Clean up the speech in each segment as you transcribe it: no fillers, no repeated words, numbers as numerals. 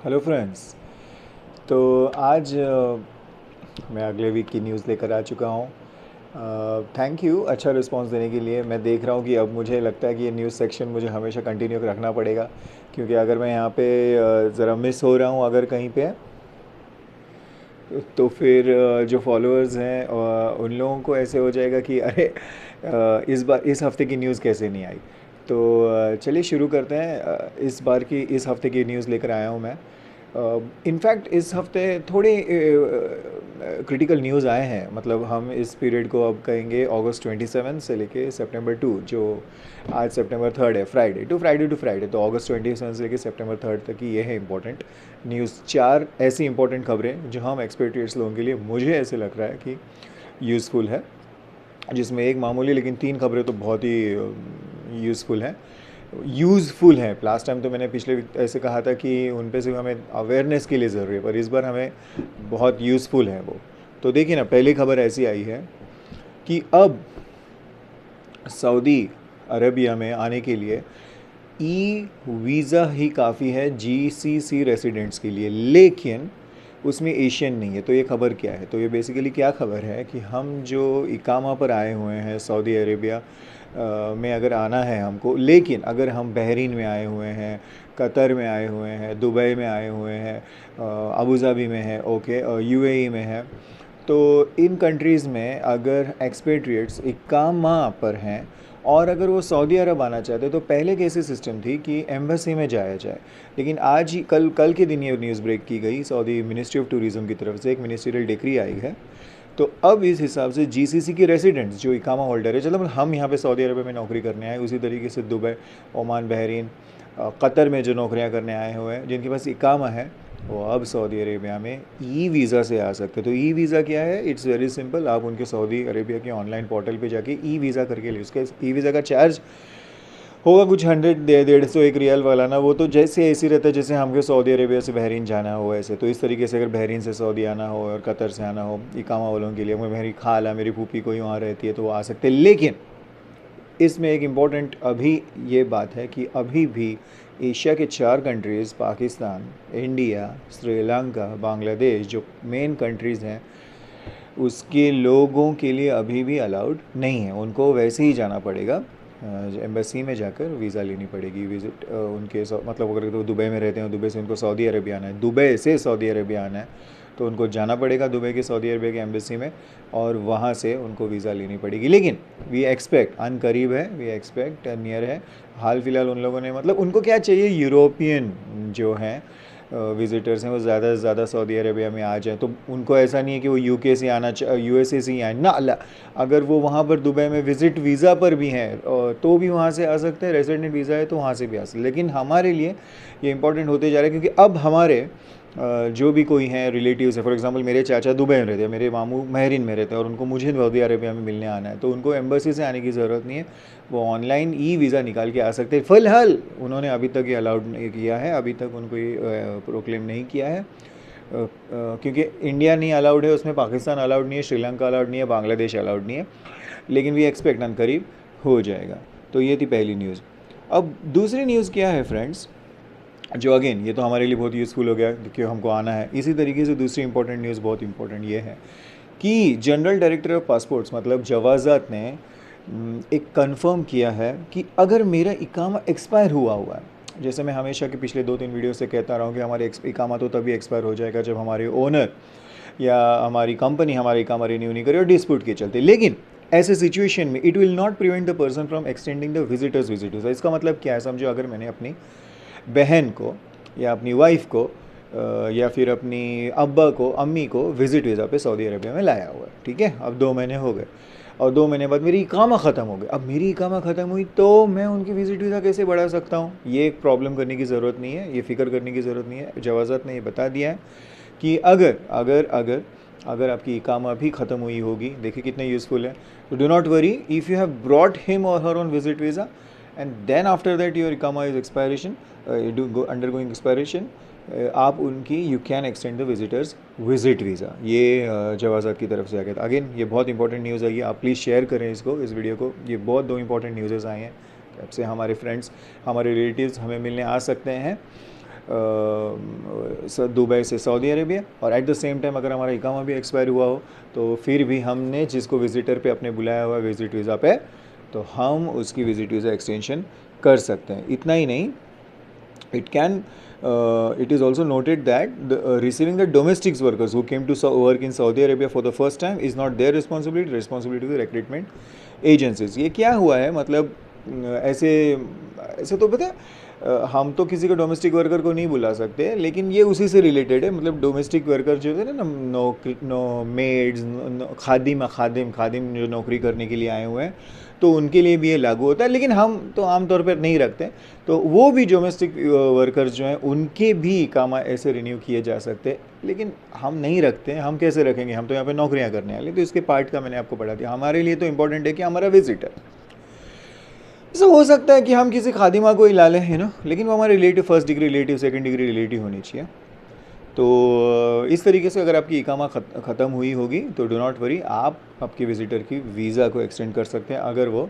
Hello friends. तो आज मैं अगले वीक की न्यूज़ लेकर आ चुका हूँ। थैंक यू अच्छा रिस्पांस देने के लिए। मैं देख रहा हूँ कि अब मुझे लगता है कि ये न्यूज़ सेक्शन मुझे हमेशा कंटिन्यू रखना पड़ेगा, क्योंकि अगर मैं यहाँ पे ज़रा मिस हो रहा हूँ अगर कहीं पे, तो फिर जो फॉलोअर्स हैं उन लोगों को ऐसे हो जाएगा कि अरे इस बार इस हफ्ते की न्यूज़ कैसे नहीं आई। तो चलिए शुरू करते हैं। इस हफ्ते की न्यूज़ लेकर आया हूँ मैं। इनफैक्ट इस हफ्ते थोड़े क्रिटिकल न्यूज़ आए हैं। मतलब हम इस पीरियड को अब कहेंगे अगस्त 27 से लेके सितंबर 2, जो आज सितंबर 3 है, फ्राइडे तो अगस्त 27 से लेके सितंबर 3 तक की ये है इंपॉर्टेंट न्यूज़। चार ऐसी इंपॉर्टेंट खबरें जो हम एक्सपेक्टेट्स लोगों के लिए मुझे ऐसे लग रहा है कि यूज़फुल है, जिसमें एक मामूली लेकिन तीन खबरें तो बहुत ही यूज़फुल हैं। लास्ट टाइम तो मैंने पिछले वीक ऐसे कहा था कि उन पे सिर्फ हमें अवेयरनेस के लिए ज़रूरी है, पर इस बार हमें बहुत यूज़फुल है वो। तो देखिए ना, पहली खबर ऐसी आई है कि अब सऊदी अरबिया में आने के लिए ई वीज़ा ही काफ़ी है जीसीसी रेसिडेंट्स के लिए, लेकिन उसमें एशियन नहीं है। तो ये खबर क्या है? तो ये बेसिकली क्या खबर है कि हम जो इकामा पर आए हुए हैं सऊदी अरेबिया में अगर आना है हमको, लेकिन अगर हम बहरीन में आए हुए हैं, कतर में आए हुए हैं, दुबई में आए हुए हैं, अबू धाबी में है, ओके, यूएई में है, तो इन कंट्रीज़ में अगर एक्सपेट्रिएट्स इकामा पर हैं और अगर वो सऊदी अरब आना चाहते तो पहले कैसी सिस्टम थी कि एम्बेसी में जाया जाए। लेकिन आज ही कल कल के दिन ये न्यूज़ ब्रेक की गई, सऊदी मिनिस्ट्री ऑफ टूरिज़्म की तरफ से एक मिनिस्ट्रियल डिक्री आई है। तो अब इस हिसाब से जीसीसी के रेसिडेंट्स जो इकामा होल्डर है, चलो मतलब हम यहाँ पे सऊदी अरब में नौकरी करने आए, उसी तरीके से दुबई, ओमान, बहरीन, कतर में जो नौकरियाँ करने आए हुए हैं, जिनके पास इकामा है, वो अब सऊदी अरेबिया में ई वीज़ा से आ सकते हैं। तो ई वीज़ा क्या है? It's very simple. आप उनके सऊदी अरेबिया के ऑनलाइन पोर्टल पे जाके ई वीज़ा करके ले, उसका ई वीज़ा का चार्ज होगा कुछ 100 150 एक रियल वाला ना। वो तो जैसे ऐसे रहता है जैसे हमको सऊदी अरेबिया से बहरीन जाना हो ऐसे। तो इस तरीके से अगर बहरीन से सऊदी आना हो और कतर से आना हो इकामा वालों के लिए, मेरी खाला मेरी फूफी कोई वहाँ रहती है तो वो आ सकते हैं। लेकिन इसमें एक इम्पॉर्टेंट अभी ये बात है कि अभी भी एशिया के चार कंट्रीज़, पाकिस्तान, इंडिया, श्रीलंका, बांग्लादेश, जो मेन कंट्रीज़ हैं, उसके लोगों के लिए अभी भी अलाउड नहीं है। उनको वैसे ही जाना पड़ेगा, एम्बेसी में जाकर वीज़ा लेनी पड़ेगी। विज़िट उनके मतलब अगर तो दुबई में रहते हैं, दुबई से उनको सऊदी अरेबिया आना है, दुबई से सऊदी अरेबिया आना है, तो उनको जाना पड़ेगा दुबई के सऊदी अरेबिया के एम्बेसी में और वहाँ से उनको वीज़ा लेनी पड़ेगी। लेकिन वी एक्सपेक्ट अन करीब है, वी एक्सपेक्ट नियर है। हाल फिलहाल उन लोगों ने, मतलब उनको क्या चाहिए, यूरोपियन जो हैं विज़िटर्स हैं वो ज़्यादा से ज़्यादा सऊदी अरेबिया में आ जाएँ। तो उनको ऐसा नहीं है कि वो यूके से आना यूएसए से ही आए ना, अल्लाह। अगर वो वहाँ पर दुबई में विज़िट वीज़ा पर भी हैं तो भी वहाँ से आ सकते हैं, रेजिडेंट वीज़ा है तो वहाँ से भी आ सकते हैं। लेकिन हमारे लिए ये इंपॉर्टेंट होते जा रहा है, क्योंकि अब हमारे जो भी कोई हैं रिलेटिव्स है, फॉर एग्जांपल मेरे चाचा दुबई में रहते हैं, मेरे मामू बहरीन में रहते हैं और उनको मुझे सऊदी अरेबिया में मिलने आना है, तो उनको एम्बेसी से आने की ज़रूरत नहीं है। वो ऑनलाइन ई वीज़ा निकाल के आ सकते हैं। फ़िलहाल उन्होंने अभी तक ये अलाउड नहीं किया है, अभी तक उनको ये प्रोक्लेम नहीं किया है, क्योंकि इंडिया नहीं अलाउड है उसमें, पाकिस्तान अलाउड नहीं है, श्रीलंका अलाउड नहीं है, बांग्लादेश अलाउड नहीं है। लेकिन वी एक्सपेक्ट अन करीब हो जाएगा। तो ये थी पहली न्यूज़। अब दूसरी न्यूज़ क्या है फ्रेंड्स, जो अगेन ये तो हमारे लिए बहुत यूज़फुल हो गया क्योंकि हमको आना है। इसी तरीके से दूसरी इंपॉर्टेंट न्यूज़, बहुत इंपॉर्टेंट ये है कि जनरल डायरेक्टर ऑफ पासपोर्ट्स मतलब जवाज़ात ने एक कंफर्म किया है कि अगर मेरा इकामा एक्सपायर हुआ है, जैसे मैं हमेशा के पिछले 2 3 वीडियो से कहता रहा हूँ कि हमारे इकामा तो तभी एक्सपायर हो जाएगा जब हमारे ओनर या हमारी कंपनी हमारा इकामा रिन्यू नहीं करे और डिस्प्यूट के चलते। लेकिन ऐसे सिचुएशन में it will not prevent the person from extending the visitors visitors. इसका मतलब क्या है? समझो अगर मैंने अपनी बहन को या अपनी वाइफ को या फिर अपनी अब्बा को, अम्मी को विज़िट वीज़ा पे सऊदी अरबिया में लाया हुआ है, ठीक है, अब 2 महीने हो गए और 2 महीने बाद मेरी इकामा ख़त्म हो गई। अब मेरी इकामा ख़त्म हुई तो मैं उनकी विज़िट वीज़ा कैसे बढ़ा सकता हूँ? ये एक प्रॉब्लम करने की ज़रूरत नहीं है, ये फ़िक्र करने की ज़रूरत नहीं है। जवाज़ात ने ये बता दिया है कि अगर अगर अगर अगर आपकी इकामा भी ख़त्म हुई होगी, देखिए कितने यूज़फुल है, तो do not worry if you have brought him or her on visit visa and then after that your इकामा is expiration, under going expiration, आप उनकी you can extend the visitors visit visa. ये जवाज़ात की तरफ से आ गया था। अगेन ये बहुत इंपॉर्टेंट न्यूज़ आई है, आप प्लीज़ शेयर करें इसको, इस वीडियो को। ये बहुत 2 इंपॉर्टेंट न्यूज़ आए हैं, आपसे हमारे फ्रेंड्स, हमारे रिलेटिव्स हमें मिलने आ सकते हैं दुबई से सऊदी अरेबिया, और एट द सेम टाइम अगर हमारा इकामा भी एक्सपायर हुआ हो तो फिर भी हमने जिसको विजिटर पे अपने बुलाया हुआ विजिट वीज़ा पे, तो हम उसकी विजिट वीज़ा एक्सटेंशन कर सकते हैं। इतना ही नहीं, it is also noted that receiving the domestic workers who came to work in Saudi Arabia for the first time is not their responsibility of the recruitment agencies। ये क्या हुआ है, मतलब ऐसे ऐसे तो पता है हम तो किसी को डोमेस्टिक वर्कर को नहीं बुला सकते, लेकिन ये उसी से रिलेटेड है। मतलब डोमेस्टिक वर्कर जो होते हैं ना, मेड्स, खादिम जो नौकरी करने के लिए आए हुए हैं, तो उनके लिए भी ये लागू होता है, लेकिन हम तो आमतौर पर नहीं रखते। तो वो भी डोमेस्टिक वर्कर्स जो हैं उनके भी इकामा ऐसे रिन्यू किए जा सकते हैं, लेकिन हम नहीं रखते हैं। हम कैसे रखेंगे, हम तो यहाँ पे नौकरियाँ करने वाले। तो इसके पार्ट का मैंने आपको पढ़ा दिया। हमारे लिए तो इम्पोर्टेंट है कि हमारा विजिटर, ऐसा हो सकता है कि हम किसी खादिमा को ही ला लें, लेकिन वो हमारे relative, first degree relative, second degree relative होनी चाहिए। तो इस तरीके से अगर आपकी इकामा ख़त्म हुई होगी तो डो नॉट वरी, आप आपके विज़िटर की वीज़ा को एक्सटेंड कर सकते हैं अगर वो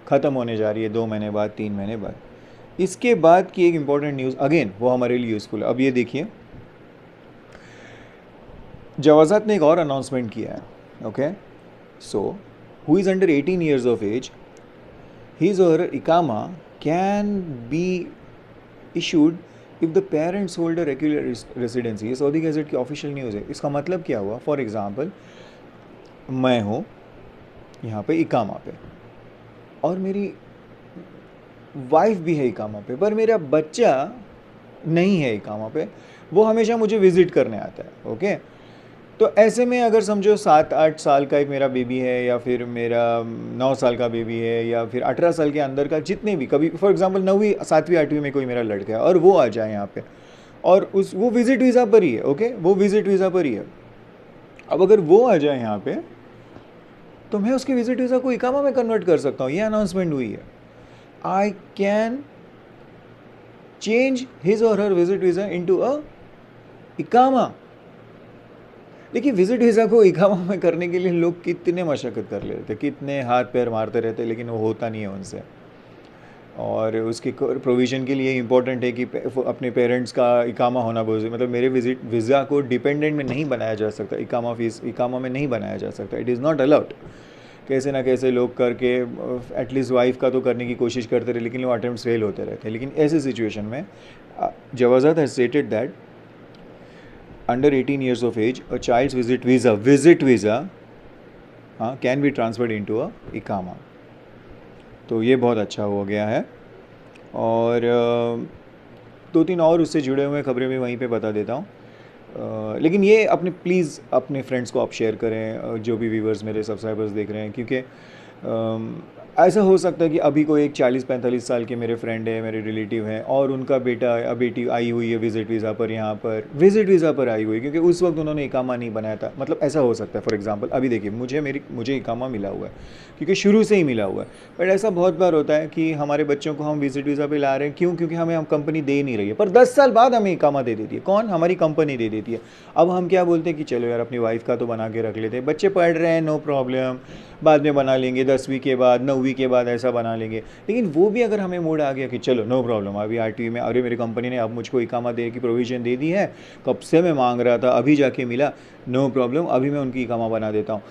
ख़त्म होने जा रही है 2 महीने बाद, 3 महीने बाद। इसके बाद की एक इम्पॉर्टेंट न्यूज़, अगेन वो हमारे लिए यूज़फुल है। अब ये देखिए, जवाज़ात ने एक और अनाउंसमेंट किया है। Okay, so who is under 18 years of age, his or her ikama can be issued if the parents hold a regular residency। ये सऊदी गज़ट की ऑफिशियल न्यूज़ है। इसका मतलब क्या हुआ, फॉर एग्ज़ाम्पल मैं हूँ यहाँ पे इकामा पे और मेरी वाइफ भी है इकामा पे, पर मेरा बच्चा नहीं है इकामा पे, वो हमेशा मुझे विज़िट करने आता है। ओके, तो ऐसे में अगर समझो 7-8 साल का एक मेरा बेबी है, या फिर मेरा 9 साल का बेबी है, या फिर 18 साल के अंदर का जितने भी, कभी फॉर एग्जांपल 9वीं 7वीं 8वीं में कोई मेरा लड़का है और वो आ जाए यहाँ पे, और वो विज़िट वीज़ा पर ही है। ओके, वो विज़िट वीज़ा पर ही है। अब अगर वो आ जाए यहाँ पे, तो मैं उसके विज़िट वीज़ा को इकामा में कन्वर्ट कर सकता हूँ। ये अनाउंसमेंट हुई है। आई कैन चेंज हिज और हर विज़िट वीज़ा इनटू अ इकामा। देखिए, विज़िट वीज़ा को इकामा में करने के लिए लोग कितने मशक्क़त कर लेते, कितने हाथ पैर मारते रहते, लेकिन वो होता नहीं है उनसे। और उसके प्रोविज़न के लिए इम्पोर्टेंट है कि अपने पेरेंट्स का इकामा होना बहुत, मतलब मेरे विज़िट वीज़ा को डिपेंडेंट में नहीं बनाया जा सकता, इकामा में नहीं बनाया जा सकता। It is not allowed. कैसे ना कैसे लोग करके एटलीस्ट वाइफ का तो करने की कोशिश करते रहे, लेकिन वो अटेम्प्ट फेल होते रहते हैं। लेकिन ऐसी सिचुएशन में जवाज़ात has stated that under 18 years of age, a child's visit visa can be transferred into a इकामा। तो ये बहुत अच्छा हो गया है। और 2-3 और उससे जुड़े हुए खबरें भी वहीं पे बता देता हूँ। लेकिन ये अपने प्लीज़ अपने फ्रेंड्स को आप शेयर करें, जो भी व्यूवर्स मेरे सब्सक्राइबर्स देख रहे हैं, क्योंकि ऐसा हो सकता है कि अभी कोई एक 40-45 साल के मेरे फ्रेंड है, मेरे रिलेटिव हैं, और उनका बेटा या बेटी आई हुई है विज़िट वीज़ा पर, यहाँ पर विज़िट वीज़ा पर आई हुई है, क्योंकि उस वक्त उन्होंने इकामा नहीं बनाया था। मतलब ऐसा हो सकता है। फॉर एग्जांपल अभी देखिए, मुझे इकामा मिला हुआ है, क्योंकि शुरू से ही मिला हुआ है। बट ऐसा बहुत बार होता है कि हमारे बच्चों को हम विज़िट वीज़ा पर ला रहे हैं, क्यों? क्योंकि हम कंपनी दे नहीं रही है, पर 10 साल बाद हमें इकामा दे देती है। कौन? हमारी कंपनी दे देती है। अब हम क्या बोलते हैं कि चलो यार, अपनी वाइफ का तो बना के रख लेते हैं, बच्चे पढ़ रहे हैं, नो प्रॉब्लम, बाद में बना लेंगे, 10वीं के बाद, 9वीं के बाद ऐसा बना लेंगे। लेकिन वो भी अगर हमें मूड आ गया कि चलो नो प्रॉब्लम, अभी 8वीं में, अरे मेरी कंपनी ने अब मुझको इकामा देने की प्रोविज़न दे दी है, कब से मैं मांग रहा था, अभी जाके मिला, नो प्रॉब्लम, अभी मैं उनकी इकामा बना देता हूँ।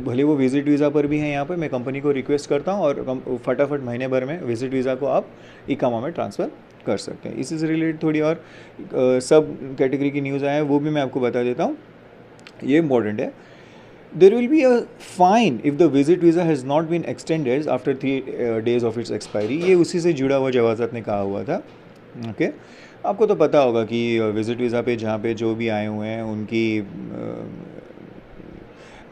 भले वो विज़िट वीज़ा पर भी हैं यहाँ पर, मैं कंपनी को रिक्वेस्ट करता हूँ और फटाफट महीने भर में विज़िट वीज़ा को आप इकामा में ट्रांसफ़र कर सकते हैं। इसी से रिलेटेड थोड़ी और सब कैटेगरी की न्यूज़ आए हैं, वो भी मैं आपको बता देता हूँ। ये इम्पॉर्टेंट है। There will be a fine if the visit visa has not been extended after 3 days of its expiry। ये उसी से जुड़ा हुआ जवाज़ात ने कहा हुआ था। ओके, आपको तो पता होगा कि विज़िट वीज़ा पे जहाँ पे जो भी आए हुए हैं उनकी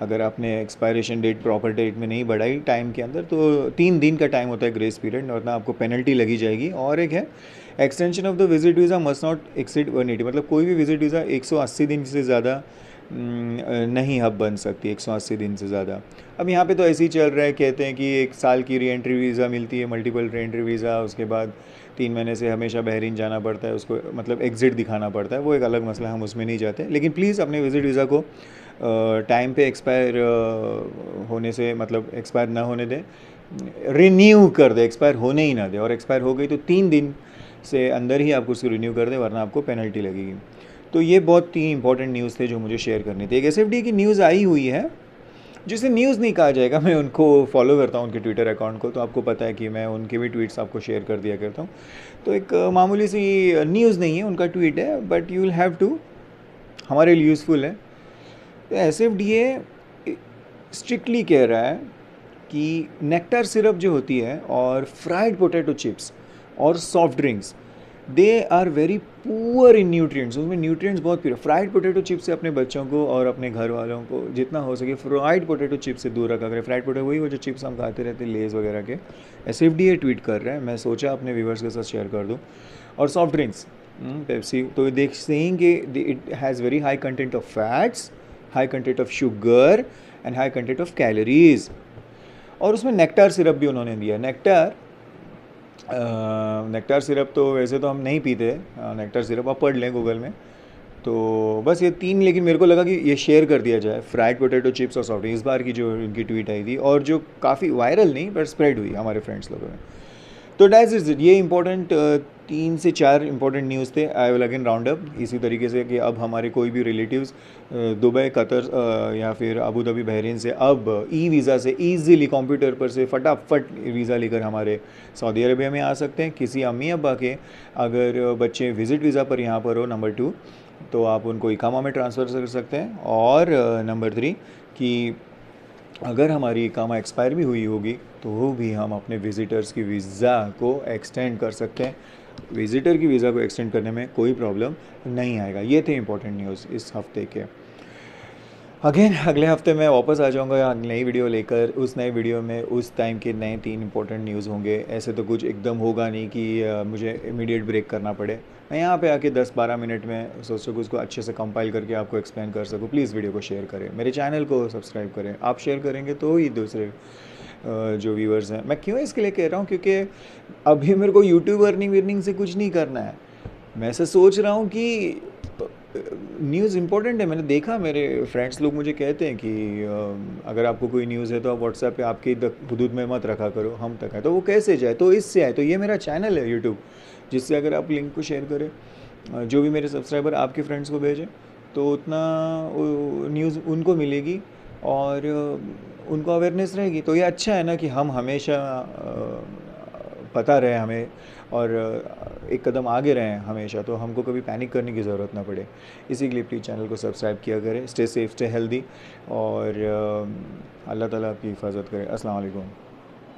अगर आपने एक्सपायरेशन डेट प्रॉपर डेट में नहीं बढ़ाई टाइम के अंदर, तो 3 दिन का टाइम होता है ग्रेस पीरियड, वरना आपको पेनल्टी लगी जाएगी। और एक है, extension of the visit visa must not exceed 180। मतलब कोई भी विज़िट वीज़ा 180 दिन से ज़्यादा नहीं अब बन सकती, 180 दिन से ज़्यादा। अब यहाँ पे तो ऐसे ही चल रहा है, कहते हैं कि 1 साल की री एंट्री वीज़ा मिलती है, मल्टीपल री एंट्री वीज़ा, उसके बाद 3 महीने से हमेशा बहरीन जाना पड़ता है, उसको मतलब एग्ज़िट दिखाना पड़ता है, वो एक अलग मसला, हम उसमें नहीं जाते। लेकिन प्लीज़ अपने विज़िट वीज़ा को टाइम पे एक्सपायर होने से, मतलब एक्सपायर ना होने दें, रिन्यू कर दे, एक्सपायर होने ही ना दे। और एक्सपायर हो गई तो 3 दिन से अंदर ही आपको उसको रिन्यू कर दें, वरना आपको पेनल्टी लगेगी। तो ये बहुत ही इंपॉर्टेंट न्यूज़ थे जो मुझे शेयर करनी थी। एक एसएफडी की न्यूज़ आई हुई है जिसे न्यूज़ नहीं कहा जाएगा, मैं उनको फॉलो करता हूँ उनके ट्विटर अकाउंट को, तो आपको पता है कि मैं उनके भी ट्वीट्स आपको शेयर कर दिया करता हूँ। तो एक मामूली सी न्यूज़ नहीं है, उनका ट्वीट है, but you will have to, हमारे लिए यूज़फुल है। तो एसएफडीए स्ट्रिक्टली कह रहा है कि नेक्टर सिरप जो होती है और फ्राइड पोटैटो चिप्स और soft drinks, they are very poor in nutrients, उसमें न्यूट्रिएंट्स बहुत प्योर। फ्राइड पोटैटो चिप्स से अपने बच्चों को और अपने घर वालों को जितना हो सके फ्राइड पोटैटो चिप्स से दूर रखा करें। फ्राइड पोटैटो वही वो जो चिप्स हम खाते रहते हैं लेज़ वगैरह के। एसएफडीए ट्वीट कर रहा है, मैं सोचा अपने व्यूवर्स के साथ शेयर कर दूँ। और सॉफ्ट ड्रिंक्स पेप्सी, तो देख सेइंग कि it has very high content of fats, high content of sugar and high content of calories. और उसमें नेक्टार सिरप भी उन्होंने दिया। नेक्टार सिरप तो वैसे तो हम नहीं पीते, नेक्टार सिरप आप पढ़ लें गूगल में। तो बस ये 3, लेकिन मेरे को लगा कि ये शेयर कर दिया जाए, फ्राइड पोटैटो चिप्स और सॉफ्ट ड्रिंक, इस बार की जो इनकी ट्वीट आई थी और जो काफ़ी वायरल नहीं पर स्प्रेड हुई हमारे फ्रेंड्स लोगों में। तो डैट्स इट, ये इंपॉर्टेंट 3 से 4 इंपॉर्टेंट न्यूज़ थे। I will again round up इसी तरीके से कि अब हमारे कोई भी रिलेटिव्स दुबई, कतर या फिर अबू धाबी, बहरीन से अब ई वीज़ा से ईज़िली कंप्यूटर पर से फटाफट वीज़ा लेकर हमारे सऊदी अरबिया में आ सकते हैं। किसी अम्मी अब्बा के अगर बच्चे विज़िट वीज़ा पर यहाँ पर हो, नंबर 2, तो आप उनको इकामा में ट्रांसफ़र कर सकते हैं। और नंबर 3 कि अगर हमारी इकामा एक्सपायर भी हुई होगी तो वो भी हम अपने विज़िटर्स की वीज़ा को एक्सटेंड कर सकते हैं। विज़िटर की वीज़ा को एक्सटेंड करने में कोई प्रॉब्लम नहीं आएगा। ये थे इंपॉर्टेंट न्यूज़ इस हफ्ते के। अगेन अगले हफ्ते मैं वापस आ जाऊंगा नई वीडियो लेकर। उस नए वीडियो में उस टाइम के नए 3 इंपॉर्टेंट न्यूज़ होंगे। ऐसे तो कुछ एकदम होगा नहीं कि मुझे इमीडिएट ब्रेक करना पड़े। मैं यहाँ पे आके 10-12 मिनट में सोच सकूँ उसको अच्छे से कंपाइल करके आपको एक्सप्लेन कर सकूँ। प्लीज़ वीडियो को शेयर करें, मेरे चैनल को सब्सक्राइब करें। आप शेयर करेंगे तो ही दूसरे जो व्यूअर्स हैं, मैं क्यों इसके लिए कह रहा हूँ क्योंकि अभी मेरे को यूट्यूब अर्निंग वर्निंग से कुछ नहीं करना है। मैं ऐसे सोच रहा हूँ कि न्यूज़ इंपॉर्टेंट है। मैंने देखा मेरे फ्रेंड्स लोग मुझे कहते हैं कि अगर आपको कोई न्यूज़ है तो आप व्हाट्सएप पे आपकी हदूद में मत रखा करो, हम तक है। तो वो कैसे जाए? तो इससे आए। तो ये मेरा चैनल है यूट्यूब, जिससे अगर आप लिंक को शेयर करें, जो भी मेरे सब्सक्राइबर आपके फ्रेंड्स को भेजें, तो उतना न्यूज़ उनको मिलेगी और उनको अवेयरनेस रहेगी। तो ये अच्छा है ना कि हम हमेशा पता रहे हमें और एक कदम आगे रहें हमेशा, तो हमको कभी पैनिक करने की ज़रूरत ना पड़े। इसी के लिए प्लीज़ चैनल को सब्सक्राइब किया करें। स्टे सेफ, स्टे हेल्दी और अल्लाह ताला आपकी हिफाजत करे। अस्सलाम वालेकुम।